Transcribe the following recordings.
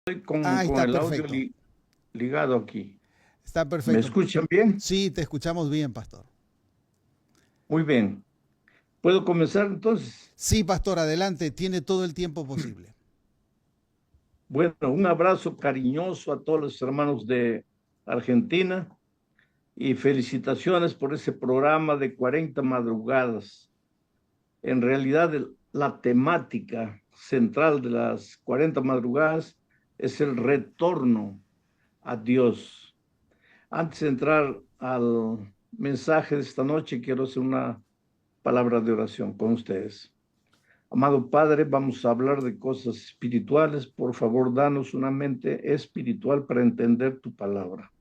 Ah, Con está el audio perfecto. ligado aquí. Está ¿Me perfecto. escuchan bien? Sí, te escuchamos bien, pastor. Muy bien. ¿Puedo comenzar entonces? Sí, pastor, adelante. Tiene todo el tiempo posible. Bueno, un abrazo cariñoso a todos los hermanos de Argentina y felicitaciones por ese programa de 40 madrugadas. En realidad, la temática central de las 40 madrugadas es el retorno a Dios. Antes de entrar al mensaje de esta noche, quiero hacer una palabra de oración con ustedes. Amado Padre, vamos a hablar de cosas espirituales. Por favor, danos una mente espiritual para entender tu palabra.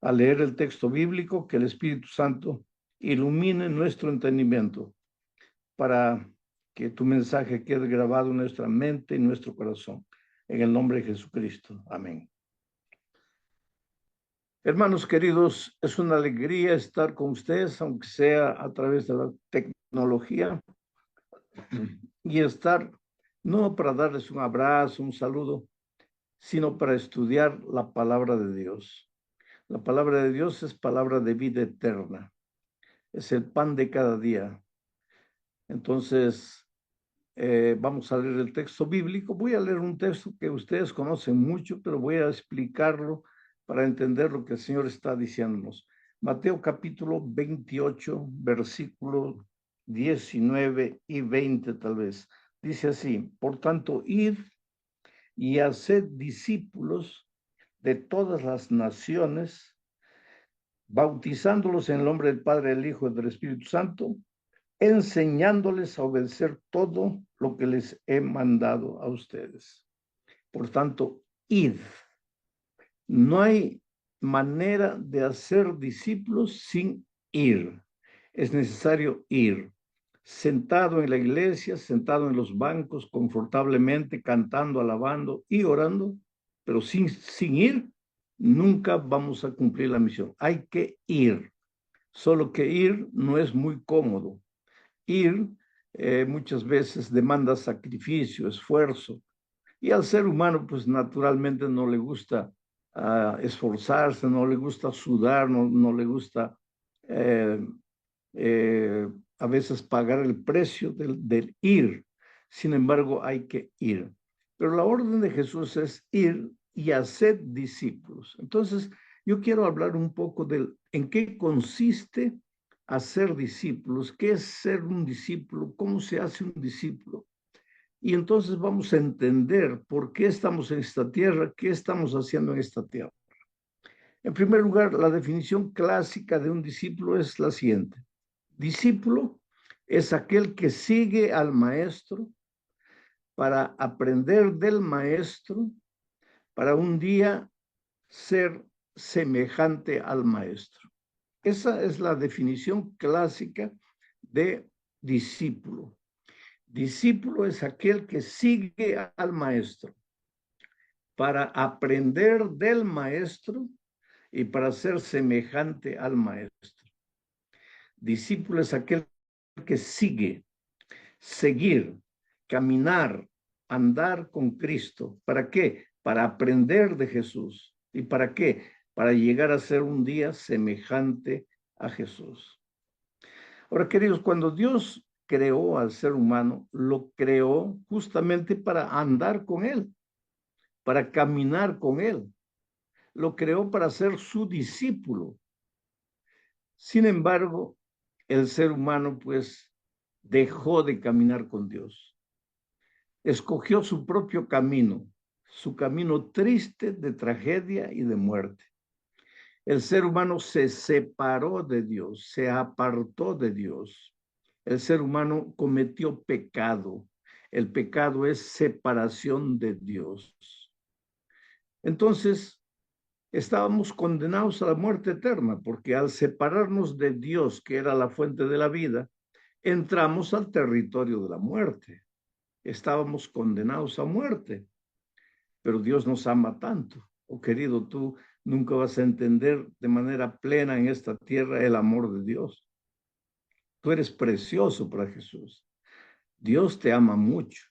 Al leer el texto bíblico, que el Espíritu Santo ilumine nuestro entendimiento para que tu mensaje quede grabado en nuestra mente y nuestro corazón. En el nombre de Jesucristo. Amén. Hermanos queridos, es una alegría estar con ustedes, aunque sea a través de la tecnología, y estar no para darles un abrazo, un saludo, sino para estudiar la palabra de Dios. La palabra de Dios es palabra de vida eterna, es el pan de cada día. Entonces, vamos a leer el texto bíblico. Voy a leer un texto que ustedes conocen mucho, pero voy a explicarlo para entender lo que el Señor está diciéndonos. Mateo capítulo 28, versículo 19 y 20 tal vez. Dice así, por tanto, id y haced discípulos de todas las naciones, bautizándolos en el nombre del Padre, del Hijo y del Espíritu Santo, enseñándoles a obedecer todo lo que les he mandado a ustedes. Por tanto, id. No hay manera de hacer discípulos sin ir. Es necesario ir. Sentado en la iglesia, sentado en los bancos, confortablemente, cantando, alabando y orando, pero sin ir, nunca vamos a cumplir la misión. Hay que ir. Solo que ir no es muy cómodo. Ir muchas veces demanda sacrificio, esfuerzo, y al ser humano pues naturalmente no le gusta esforzarse, no le gusta sudar, no le gusta eh, eh, a veces pagar el precio del ir. Sin embargo, hay que ir. Pero la orden de Jesús es ir y hacer discípulos. Entonces, yo quiero hablar un poco de en qué consiste hacer discípulos, qué es ser un discípulo, cómo se hace un discípulo. Y entonces vamos a entender por qué estamos en esta tierra, qué estamos haciendo en esta tierra. En primer lugar, la definición clásica de un discípulo es la siguiente. Discípulo es aquel que sigue al maestro para aprender del maestro, para un día ser semejante al maestro. Esa es la definición clásica de discípulo. Discípulo es aquel que sigue al maestro para aprender del maestro y para ser semejante al maestro. Discípulo es aquel que sigue, seguir, caminar, andar con Cristo. ¿Para qué? Para aprender de Jesús. ¿Y para qué? Para llegar a ser un día semejante a Jesús. Ahora, queridos, cuando Dios creó al ser humano, lo creó justamente para andar con Él, para caminar con Él. Lo creó para ser su discípulo. Sin embargo, el ser humano pues dejó de caminar con Dios. Escogió su propio camino, su camino triste de tragedia y de muerte. El ser humano se separó de Dios, se apartó de Dios. El ser humano cometió pecado. El pecado es separación de Dios. Entonces, estábamos condenados a la muerte eterna, porque al separarnos de Dios, que era la fuente de la vida, entramos al territorio de la muerte. Estábamos condenados a muerte, pero Dios nos ama tanto. Oh querido, tú nunca vas a entender de manera plena en esta tierra el amor de Dios. Tú eres precioso para Jesús. Dios te ama mucho.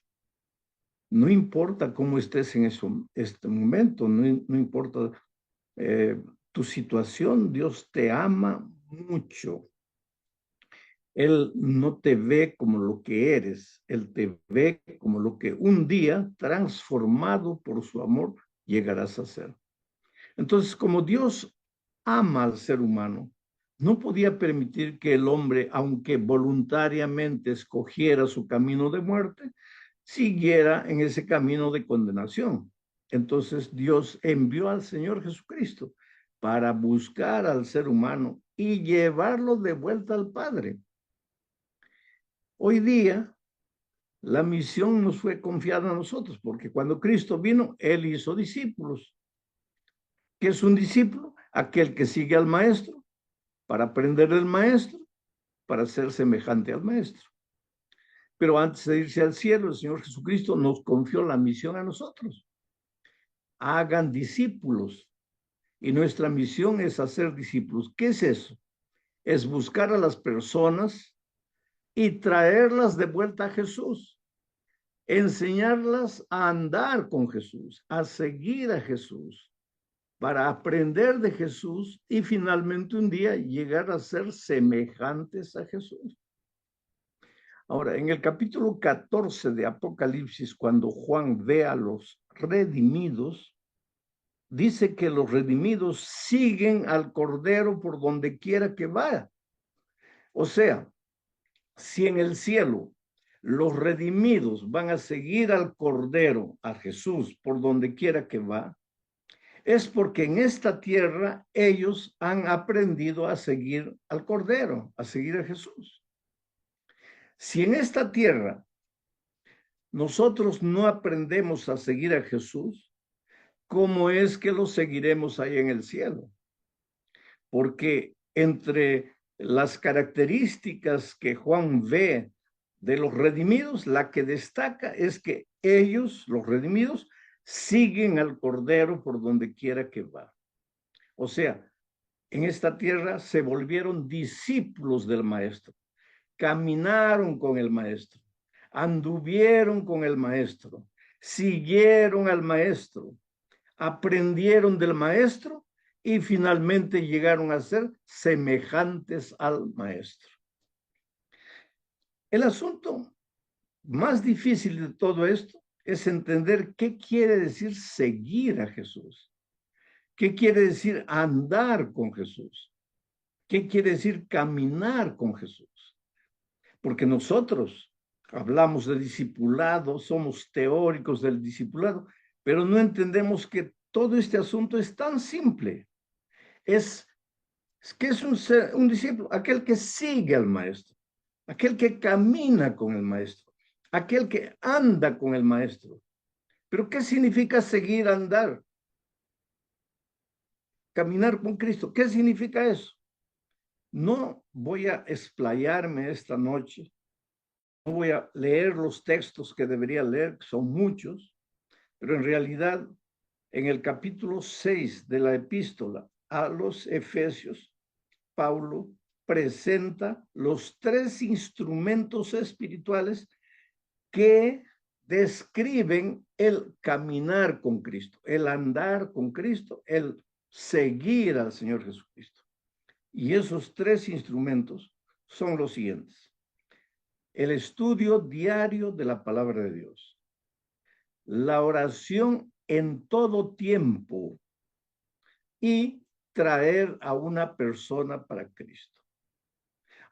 No importa cómo estés en este momento, no importa tu situación, Dios te ama mucho. Él no te ve como lo que eres, Él te ve como lo que un día, transformado por su amor, llegarás a ser. Entonces, como Dios ama al ser humano, no podía permitir que el hombre, aunque voluntariamente escogiera su camino de muerte, siguiera en ese camino de condenación. Entonces Dios envió al Señor Jesucristo para buscar al ser humano y llevarlo de vuelta al Padre. Hoy día, la misión nos fue confiada a nosotros, porque cuando Cristo vino, Él hizo discípulos. ¿Qué es un discípulo? Aquel que sigue al maestro para aprender del maestro, para ser semejante al maestro. Pero antes de irse al cielo, el Señor Jesucristo nos confió la misión a nosotros. Hagan discípulos. Y nuestra misión es hacer discípulos. ¿Qué es eso? Es buscar a las personas y traerlas de vuelta a Jesús. Enseñarlas a andar con Jesús, a seguir a Jesús, para aprender de Jesús y finalmente un día llegar a ser semejantes a Jesús. Ahora, en el capítulo 14 de Apocalipsis, cuando Juan ve a los redimidos, dice que los redimidos siguen al Cordero por donde quiera que vaya. O sea, si en el cielo los redimidos van a seguir al Cordero, a Jesús, por donde quiera que va, es porque en esta tierra ellos han aprendido a seguir al Cordero, a seguir a Jesús. Si en esta tierra nosotros no aprendemos a seguir a Jesús, ¿cómo es que lo seguiremos ahí en el cielo? Porque entre las características que Juan ve de los redimidos, la que destaca es que ellos, los redimidos, siguen al Cordero por donde quiera que va. O sea, en esta tierra se volvieron discípulos del Maestro, caminaron con el Maestro, anduvieron con el Maestro, siguieron al Maestro, aprendieron del Maestro y finalmente llegaron a ser semejantes al Maestro. El asunto más difícil de todo esto es entender qué quiere decir seguir a Jesús, qué quiere decir andar con Jesús, qué quiere decir caminar con Jesús. Porque nosotros hablamos de discipulado, somos teóricos del discipulado, pero no entendemos que todo este asunto es tan simple. ¿Qué es un discípulo? Aquel que sigue al maestro, aquel que camina con el maestro, aquel que anda con el maestro. ¿Pero qué significa seguir, andar? Caminar con Cristo. ¿Qué significa eso? No voy a explayarme esta noche, no voy a leer los textos que debería leer, que son muchos, pero en realidad en el capítulo 6 de la epístola a los Efesios, Pablo presenta los tres instrumentos espirituales que describen el caminar con Cristo, el andar con Cristo, el seguir al Señor Jesucristo. Y esos tres instrumentos son los siguientes: el estudio diario de la palabra de Dios, la oración en todo tiempo y traer a una persona para Cristo.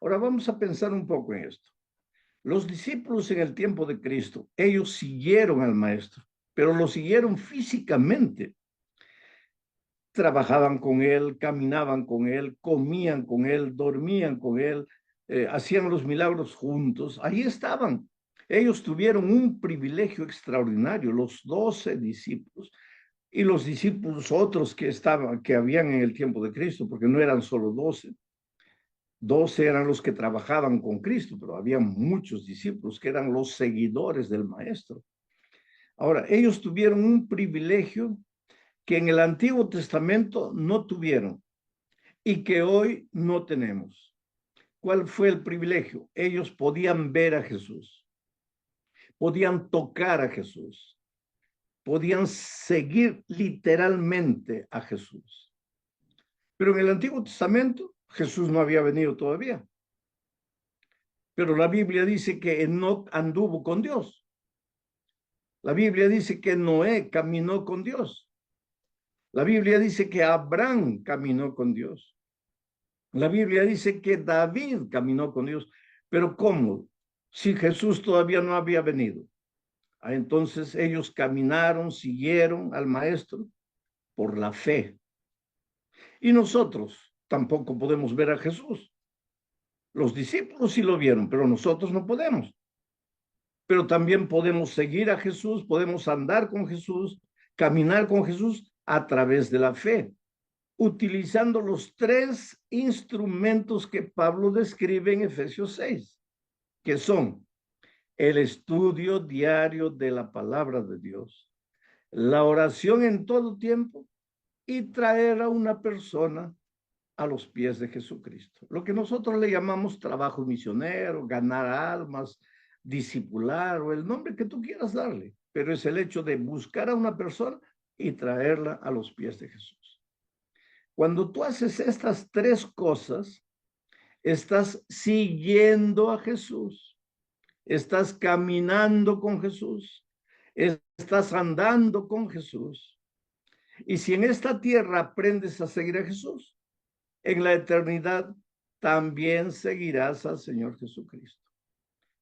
Ahora vamos a pensar un poco en esto. Los discípulos en el tiempo de Cristo, ellos siguieron al maestro, pero lo siguieron físicamente. Trabajaban con él, caminaban con él, comían con él, dormían con él, hacían los milagros juntos. Ahí estaban. Ellos tuvieron un privilegio extraordinario, los 12 discípulos y los discípulos otros que habían en el tiempo de Cristo, porque no eran solo 12. 12 eran los que trabajaban con Cristo, pero había muchos discípulos que eran los seguidores del maestro. Ahora, ellos tuvieron un privilegio que en el Antiguo Testamento no tuvieron y que hoy no tenemos. ¿Cuál fue el privilegio? Ellos podían ver a Jesús, podían tocar a Jesús, podían seguir literalmente a Jesús. Pero en el Antiguo Testamento Jesús no había venido todavía. Pero la Biblia dice que Enoc anduvo con Dios. La Biblia dice que Noé caminó con Dios. La Biblia dice que Abraham caminó con Dios. La Biblia dice que David caminó con Dios. Pero ¿cómo? Si Jesús todavía no había venido. Entonces ellos caminaron, siguieron al Maestro por la fe. Y nosotros tampoco podemos ver a Jesús. Los discípulos sí lo vieron, pero nosotros no podemos. Pero también podemos seguir a Jesús, podemos andar con Jesús, caminar con Jesús a través de la fe, utilizando los tres instrumentos que Pablo describe en Efesios 6, que son el estudio diario de la palabra de Dios, la oración en todo tiempo y traer a una persona a los pies de Jesucristo. Lo que nosotros le llamamos trabajo misionero, ganar almas, discipular o el nombre que tú quieras darle, pero es el hecho de buscar a una persona y traerla a los pies de Jesús. Cuando tú haces estas tres cosas, estás siguiendo a Jesús, estás caminando con Jesús, estás andando con Jesús. Y si en esta tierra aprendes a seguir a Jesús, en la eternidad también seguirás al Señor Jesucristo.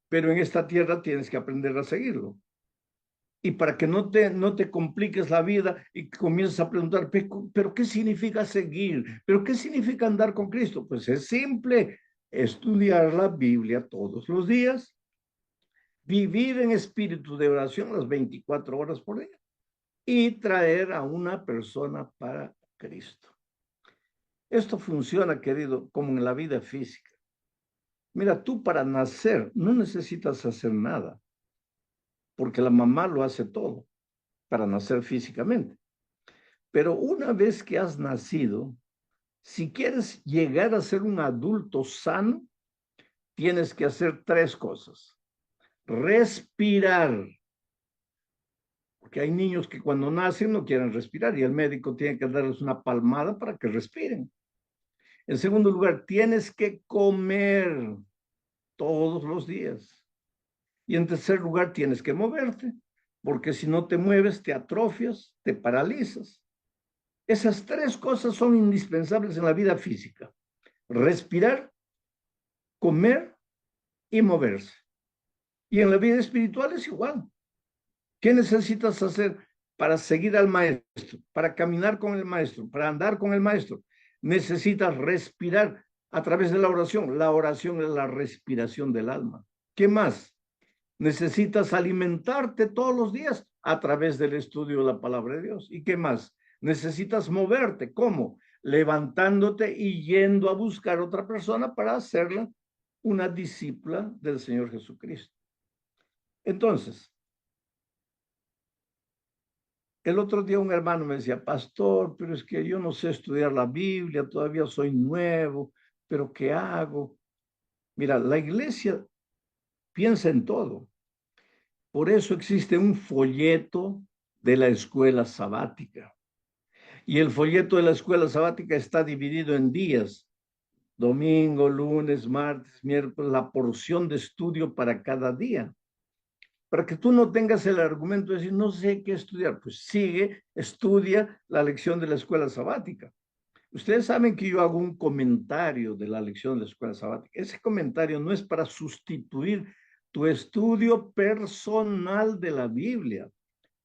Pero en esta tierra tienes que aprender a seguirlo. Y para que no te compliques la vida y comiences a preguntar, ¿pero qué significa seguir? ¿Pero qué significa andar con Cristo? Pues es simple, estudiar la Biblia todos los días, vivir en espíritu de oración las 24 horas por día y traer a una persona para Cristo. Esto funciona, querido, como en la vida física. Mira, tú para nacer no necesitas hacer nada, porque la mamá lo hace todo para nacer físicamente. Pero una vez que has nacido, si quieres llegar a ser un adulto sano, tienes que hacer tres cosas. Respirar, porque hay niños que cuando nacen no quieren respirar y el médico tiene que darles una palmada para que respiren. En segundo lugar, tienes que comer todos los días. Y en tercer lugar, tienes que moverte, porque si no te mueves, te atrofias, te paralizas. Esas tres cosas son indispensables en la vida física. Respirar, comer y moverse. Y en la vida espiritual es igual. ¿Qué necesitas hacer para seguir al maestro, para caminar con el maestro, para andar con el maestro? Necesitas respirar a través de la oración. La oración es la respiración del alma. ¿Qué más? Necesitas alimentarte todos los días a través del estudio de la palabra de Dios. ¿Y qué más? Necesitas moverte. ¿Cómo? Levantándote y yendo a buscar otra persona para hacerla una discípula del Señor Jesucristo. Entonces, el otro día un hermano me decía, pastor, pero es que yo no sé estudiar la Biblia, todavía soy nuevo, pero ¿qué hago? Mira, la iglesia piensa en todo. Por eso existe un folleto de la escuela sabática. Y el folleto de la escuela sabática está dividido en días: domingo, lunes, martes, miércoles, la porción de estudio para cada día. Para que tú no tengas el argumento de decir, no sé qué estudiar, pues sigue, estudia la lección de la escuela sabática. Ustedes saben que yo hago un comentario de la lección de la escuela sabática. Ese comentario no es para sustituir tu estudio personal de la Biblia.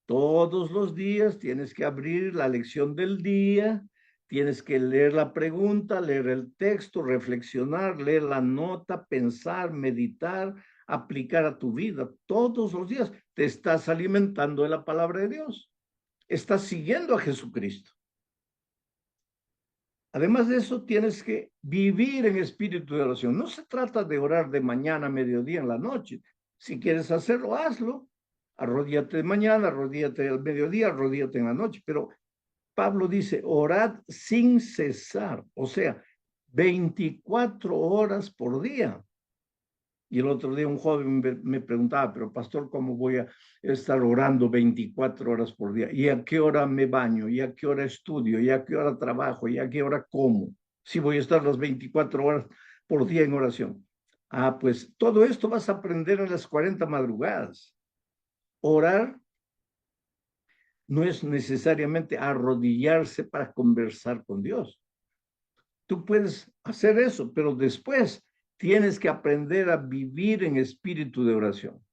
Todos los días tienes que abrir la lección del día, tienes que leer la pregunta, leer el texto, reflexionar, leer la nota, pensar, meditar, aplicar a tu vida. Todos los días te estás alimentando de la palabra de Dios. Estás siguiendo a Jesucristo. Además de eso, tienes que vivir en espíritu de oración. No se trata de orar de mañana, mediodía, en la noche. Si quieres hacerlo, hazlo. Arrodíate de mañana, arrodíate al mediodía, arrodíate en la noche. Pero Pablo dice, orad sin cesar. O sea, 24 horas por día. Y el otro día un joven me preguntaba, pero pastor, ¿cómo voy a estar orando 24 horas por día? ¿Y a qué hora me baño? ¿Y a qué hora estudio? ¿Y a qué hora trabajo? ¿Y a qué hora como? Si voy a estar las 24 horas por día en oración. Ah, pues todo esto vas a aprender en las 40 madrugadas. Orar no es necesariamente arrodillarse para conversar con Dios. Tú puedes hacer eso, pero después tienes que aprender a vivir en espíritu de oración.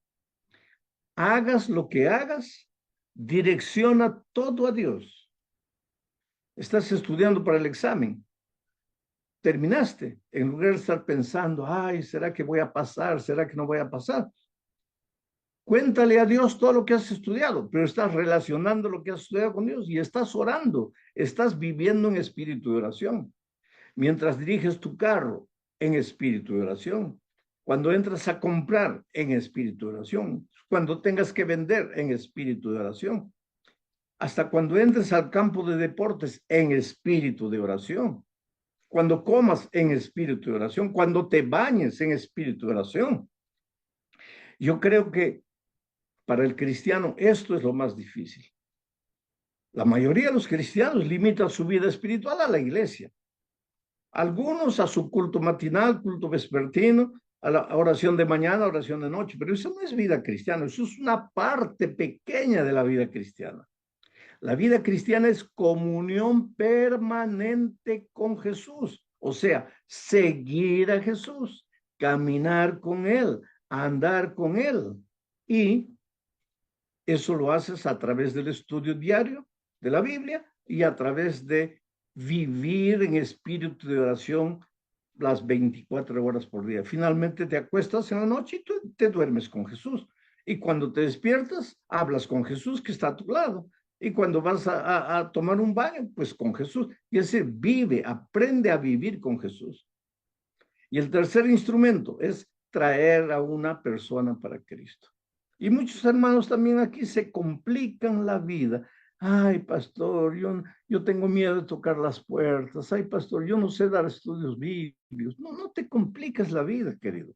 Hagas lo que hagas, direcciona todo a Dios. Estás estudiando para el examen, terminaste, en lugar de estar pensando, ay, ¿será que voy a pasar? ¿Será que no voy a pasar? Cuéntale a Dios todo lo que has estudiado, pero estás relacionando lo que has estudiado con Dios y estás orando, estás viviendo en espíritu de oración. Mientras diriges tu carro, en espíritu de oración. Cuando entras a comprar, en espíritu de oración. Cuando tengas que vender, en espíritu de oración. Hasta cuando entres al campo de deportes, en espíritu de oración. Cuando comas, en espíritu de oración. Cuando te bañes, en espíritu de oración. Yo creo que para el cristiano esto es lo más difícil. La mayoría de los cristianos limitan su vida espiritual a la iglesia. Algunos a su culto matinal, culto vespertino, a la oración de mañana, oración de noche, pero eso no es vida cristiana, eso es una parte pequeña de la vida cristiana. La vida cristiana es comunión permanente con Jesús, o sea, seguir a Jesús, caminar con Él, andar con Él. Y eso lo haces a través del estudio diario de la Biblia y a través de vivir en espíritu de oración las 24 horas por día. Finalmente te acuestas en la noche y tú te duermes con Jesús. Y cuando te despiertas, hablas con Jesús que está a tu lado. Y cuando vas a tomar un baño, pues con Jesús. Y es decir, vive, aprende a vivir con Jesús. Y el tercer instrumento es traer a una persona para Cristo. Y muchos hermanos también aquí se complican la vida. Ay, pastor, yo tengo miedo de tocar las puertas. Ay, pastor, yo no sé dar estudios bíblicos. No, no te compliques la vida, querido.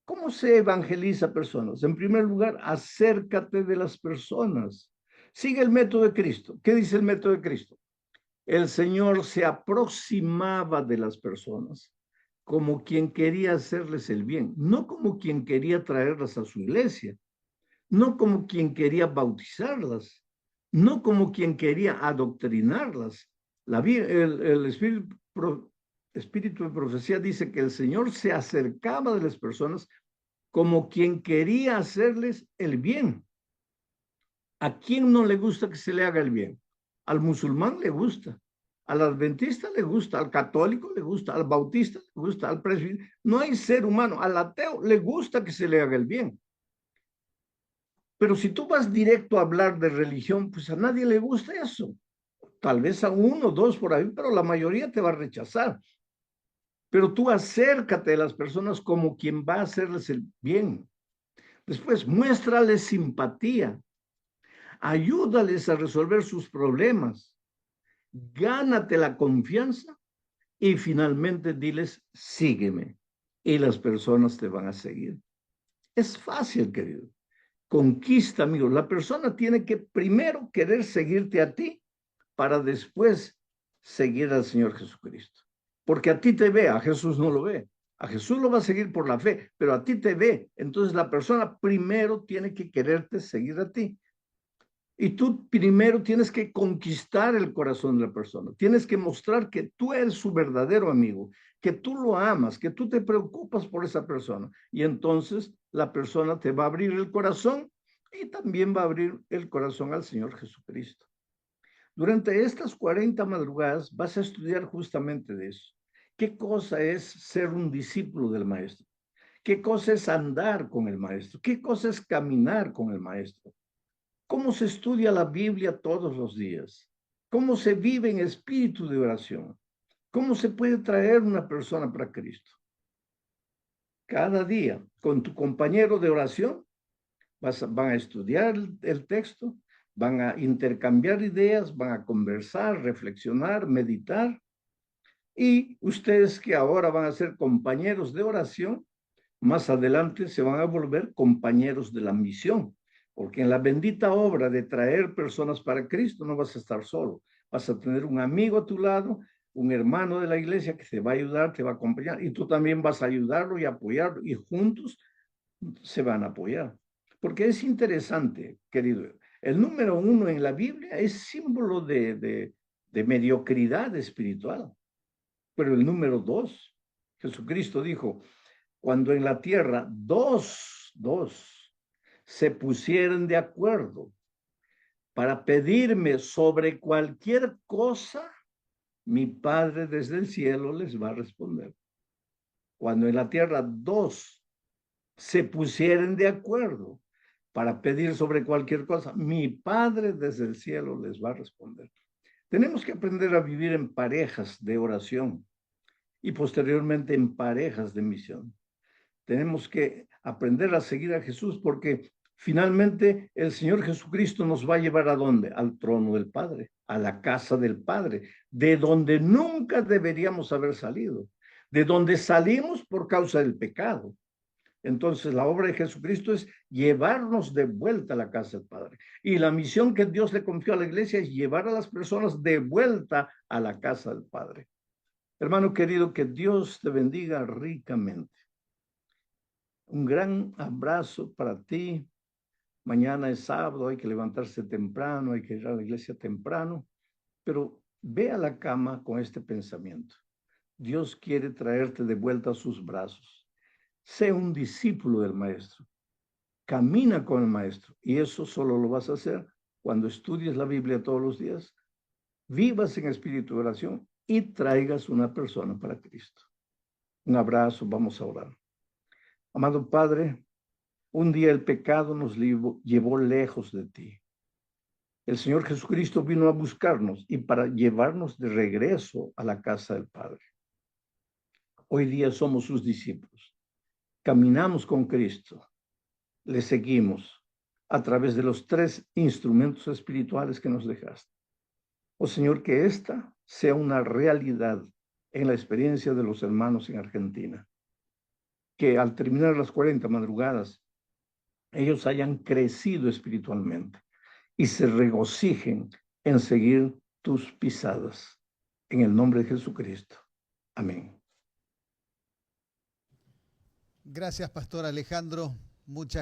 ¿Cómo se evangeliza personas? En primer lugar, acércate de las personas. Sigue el método de Cristo. ¿Qué dice el método de Cristo? El Señor se aproximaba de las personas como quien quería hacerles el bien, no como quien quería traerlas a su iglesia, no como quien quería bautizarlas, no como quien quería adoctrinarlas. El espíritu de profecía dice que el Señor se acercaba de las personas como quien quería hacerles el bien. ¿A quién no le gusta que se le haga el bien? Al musulmán le gusta, al adventista le gusta, al católico le gusta, al bautista le gusta, al presbítero. No hay ser humano, al ateo le gusta que se le haga el bien. Pero si tú vas directo a hablar de religión, pues a nadie le gusta eso. Tal vez a uno o dos por ahí, pero la mayoría te va a rechazar. Pero tú acércate a las personas como quien va a hacerles el bien. Después, muéstrales simpatía. Ayúdales a resolver sus problemas. Gánate la confianza y finalmente diles, sígueme. Y las personas te van a seguir. Es fácil, querido. Conquista, amigo. La persona tiene que primero querer seguirte a ti para después seguir al Señor Jesucristo. Porque a ti te ve, a Jesús no lo ve. A Jesús lo va a seguir por la fe, pero a ti te ve. Entonces la persona primero tiene que quererte seguir a ti. Y tú primero tienes que conquistar el corazón de la persona. Tienes que mostrar que tú eres su verdadero amigo, que tú lo amas, que tú te preocupas por esa persona. Y entonces la persona te va a abrir el corazón y también va a abrir el corazón al Señor Jesucristo. Durante estas 40 madrugadas vas a estudiar justamente de eso. ¿Qué cosa es ser un discípulo del Maestro? ¿Qué cosa es andar con el Maestro? ¿Qué cosa es caminar con el Maestro? ¿Cómo se estudia la Biblia todos los días? ¿Cómo se vive en espíritu de oración? ¿Cómo se puede traer una persona para Cristo? Cada día, con tu compañero de oración, van a estudiar el texto, van a intercambiar ideas, van a conversar, reflexionar, meditar. Y ustedes que ahora van a ser compañeros de oración, más adelante se van a volver compañeros de la misión, porque en la bendita obra de traer personas para Cristo no vas a estar solo, vas a tener un amigo a tu lado, un hermano de la iglesia que te va a ayudar, te va a acompañar, y tú también vas a ayudarlo y apoyarlo, y juntos se van a apoyar. Porque es interesante, querido, el número 1 en la Biblia es símbolo de mediocridad espiritual, pero el número 2, Jesucristo dijo, cuando en la tierra dos se pusieran de acuerdo para pedirme sobre cualquier cosa, mi Padre desde el cielo les va a responder. Cuando en la tierra dos se pusieren de acuerdo para pedir sobre cualquier cosa, mi Padre desde el cielo les va a responder. Tenemos que aprender a vivir en parejas de oración y posteriormente en parejas de misión. Tenemos que aprender a seguir a Jesús porque finalmente el Señor Jesucristo nos va a llevar ¿a dónde? Al trono del Padre, a la casa del Padre, de donde nunca deberíamos haber salido, de donde salimos por causa del pecado. Entonces, la obra de Jesucristo es llevarnos de vuelta a la casa del Padre. Y la misión que Dios le confió a la iglesia es llevar a las personas de vuelta a la casa del Padre. Hermano querido, que Dios te bendiga ricamente. Un gran abrazo para ti. Mañana es sábado, hay que levantarse temprano, hay que ir a la iglesia temprano, pero ve a la cama con este pensamiento. Dios quiere traerte de vuelta a sus brazos. Sé un discípulo del Maestro. Camina con el Maestro. Y eso solo lo vas a hacer cuando estudies la Biblia todos los días, vivas en espíritu de oración y traigas una persona para Cristo. Un abrazo, vamos a orar. Amado Padre, un día el pecado nos llevó lejos de ti. El Señor Jesucristo vino a buscarnos y para llevarnos de regreso a la casa del Padre. Hoy día somos sus discípulos. Caminamos con Cristo. Le seguimos a través de los 3 instrumentos espirituales que nos dejaste. Oh Señor, que esta sea una realidad en la experiencia de los hermanos en Argentina. Que al terminar las 40 madrugadas, ellos hayan crecido espiritualmente y se regocijen en seguir tus pisadas. En el nombre de Jesucristo. Amén. Gracias, Pastor Alejandro. Muchas